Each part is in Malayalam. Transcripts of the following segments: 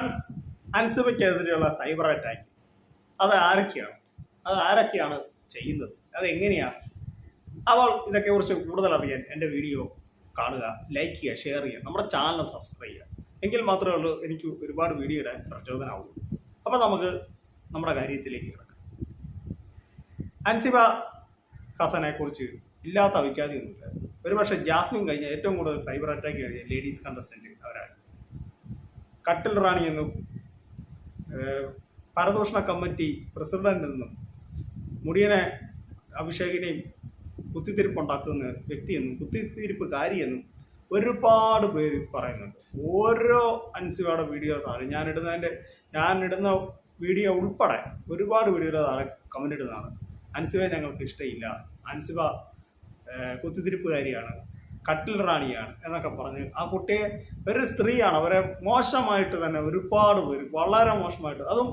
ഫ്രണ്ട്സ്, അൻസിബയ്ക്കെതിരെയുള്ള സൈബർ അറ്റാക്ക് അത് ആരൊക്കെയാണ് ചെയ്യുന്നത്, അതെങ്ങനെയാണ്? അപ്പോൾ ഇതൊക്കെക്കുറിച്ച് കൂടുതൽ അറിയാൻ എൻ്റെ വീഡിയോ കാണുക, ലൈക്ക് ചെയ്യുക, ഷെയർ ചെയ്യുക, നമ്മുടെ ചാനൽ സബ്സ്ക്രൈബ് ചെയ്യുക. എങ്കിൽ മാത്രമേ ഉള്ളൂ എനിക്ക് ഒരുപാട് വീഡിയോ ഇടാൻ പ്രചോദനമാവുള്ളൂ. അപ്പോൾ നമുക്ക് നമ്മുടെ കാര്യത്തിലേക്ക് കിടക്കാം. അൻസിബ ഹസനെ കുറിച്ച് ഇല്ലാത്ത അഭിപ്രായമൊന്നുമില്ല. ഒരുപക്ഷെ ജാസ്മിൻ കഴിഞ്ഞ ഏറ്റവും കൂടുതൽ സൈബർ അറ്റാക്ക് കഴിഞ്ഞ ലേഡീസ് കണ്ടസ്റ്റന്റ് അവരാണ്. കട്ടിൽ റാണി എന്നും പരദൂഷണ കമ്മിറ്റി പ്രസിഡന്റ് എന്നും മുടിയനെ അഭിഷേകിനെയും കുത്തിത്തിരിപ്പുണ്ടാക്കുന്ന വ്യക്തിയെന്നും കുത്തിത്തിരിപ്പുകാരിയെന്നും ഒരുപാട് പേര് പറയുന്നുണ്ട്. ഓരോ അൻസിബയുടെ വീഡിയോ താഴെ ഞാനിടുന്ന വീഡിയോ ഉൾപ്പെടെ ഒരുപാട് വീഡിയോയുടെ താഴെ കമന്റ് ഇടുന്നതാണ്. അൻസിബയെ ഞങ്ങൾക്ക് ഇഷ്ടമില്ല, അൻസിബ കുത്തിത്തിരിപ്പുകാരിയാണ്, കട്ടിൽ റാണിയാണ് എന്നൊക്കെ പറഞ്ഞ് ആ കുട്ടിയെ ഒരു സ്ത്രീയാണ്, അവരെ മോശമായിട്ട് തന്നെ ഒരുപാട് പേര് വളരെ മോശമായിട്ട്, അതും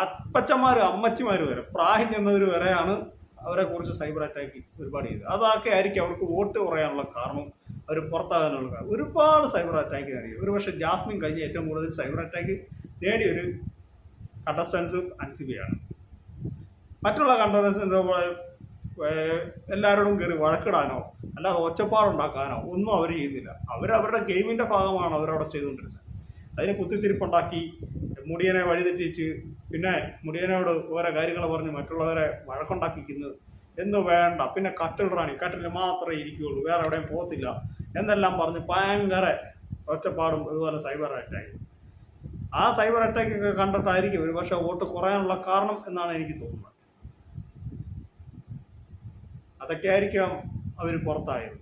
അപ്പച്ചന്മാർ അമ്മച്ചിമാർ വരെ പ്രായം ചെന്നവർ വരെയാണ് അവരെ കുറിച്ച് സൈബർ അറ്റാക്ക് ഒരുപാട് ചെയ്തത്. അതൊക്കെ ആയിരിക്കും അവർക്ക് വോട്ട് കുറയാനുള്ള കാരണം, അവർ പുറത്താകാനുള്ള കാരണം. ഒരുപാട് സൈബർ അറ്റാക്ക് നേടി. ഒരുപക്ഷെ ജാസ്മിൻ കഴിഞ്ഞ ഏറ്റവും കൂടുതൽ സൈബർ അറ്റാക്ക് നേടിയ ഒരു കണ്ടസ്റ്റൻസ് അൻസിബയാണ്. മറ്റുള്ള കണ്ടസ്റ്റൻസ് എല്ലാവരോടും കയറി വഴക്കിടാനോ അല്ലാതെ ഒച്ചപ്പാടുണ്ടാക്കാനോ ഒന്നും അവർ ചെയ്യുന്നില്ല. അവരവരുടെ ഗെയിമിൻ്റെ ഭാഗമാണ് അവരവിടെ ചെയ്തുകൊണ്ടിരുന്നത്. അതിന് കുത്തിത്തിരിപ്പുണ്ടാക്കി മുടിയനെ വഴിതെറ്റിച്ച് പിന്നെ മുടിയനോട് ഓരോ കാര്യങ്ങൾ പറഞ്ഞ് മറ്റുള്ളവരെ വഴക്കുണ്ടാക്കിക്കുന്നത് എന്ന് വേണ്ട. പിന്നെ കട്ടിൽ മാത്രമേ ഇരിക്കുകയുള്ളൂ, വേറെ എവിടെയും പോകത്തില്ല എന്നെല്ലാം പറഞ്ഞ് ഭയങ്കര ഒച്ചപ്പാടും ഇതുപോലെ സൈബർ അറ്റാക്ക്. ആ സൈബർ അറ്റാക്കൊക്കെ കണ്ടിട്ടായിരിക്കും ഒരുപക്ഷെ വോട്ട് കുറയാനുള്ള കാരണം എന്നാണ് എനിക്ക് തോന്നുന്നത്. അതൊക്കെ ആയിരിക്കാം അവർ പുറത്തായത്.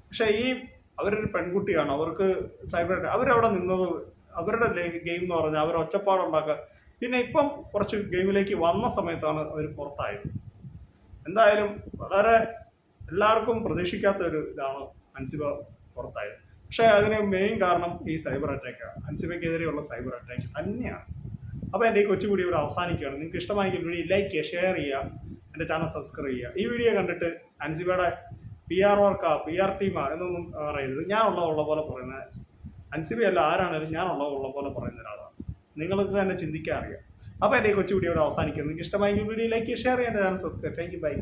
പക്ഷെ അവരൊരു പെൺകുട്ടിയാണ്, അവർക്ക് സൈബർ അവരവിടെ നിന്നത് അവരുടെ ഗെയിം എന്ന് പറഞ്ഞാൽ അവർ ഒച്ചപ്പാടുണ്ടാക്കുക. പിന്നെ ഇപ്പം കുറച്ച് ഗെയിമിലേക്ക് വന്ന സമയത്താണ് അവർ പുറത്തായത്. എന്തായാലും വളരെ എല്ലാവർക്കും പ്രതീക്ഷിക്കാത്ത ഒരു ഇതാണ് അൻസിബ പുറത്തായത്. പക്ഷേ അതിന് മെയിൻ കാരണം ഈ സൈബർ അറ്റാക്കാണ്, അൻസിബയ്ക്കെതിരെയുള്ള സൈബർ അറ്റാക്ക് തന്നെയാണ്. അപ്പോൾ എൻ്റെ ഈ കൊച്ചു വീഡിയോ ഇവിടെ അവസാനിക്കുകയാണ്. നിങ്ങൾക്ക് ഇഷ്ടമായെങ്കിൽ വീഡിയോ ലൈക്ക് ചെയ്യുക, ഷെയർ ചെയ്യുക, എൻ്റെ ചാനൽ സബ്സ്ക്രൈബ് ചെയ്യുക. ഈ വീഡിയോ കണ്ടിട്ട് അൻസിബയുടെ PR വർക്കാ PR ടീമാ എന്നൊന്നും പറയരുത്. ഞാനുള്ള പോലെ പറയുന്നത് അൻസിബയല്ല, ആരാണേലും ഞാനുള്ള പോലെ പറയുന്ന ഒരാളാണ്. നിങ്ങൾക്ക് തന്നെ ചിന്തിക്കാൻ അറിയാം. അപ്പോൾ എൻ്റെ ഈ കൊച്ചു വീഡിയോ ഇവിടെ അവസാനിക്കുന്നു. നിങ്ങൾക്ക് ഇഷ്ടമായെങ്കിൽ വീഡിയോ ലൈക്ക് ചെയ്യുക, ഷെയർ ചെയ്യുക, എൻ്റെ channel subscribe. Thank you, by.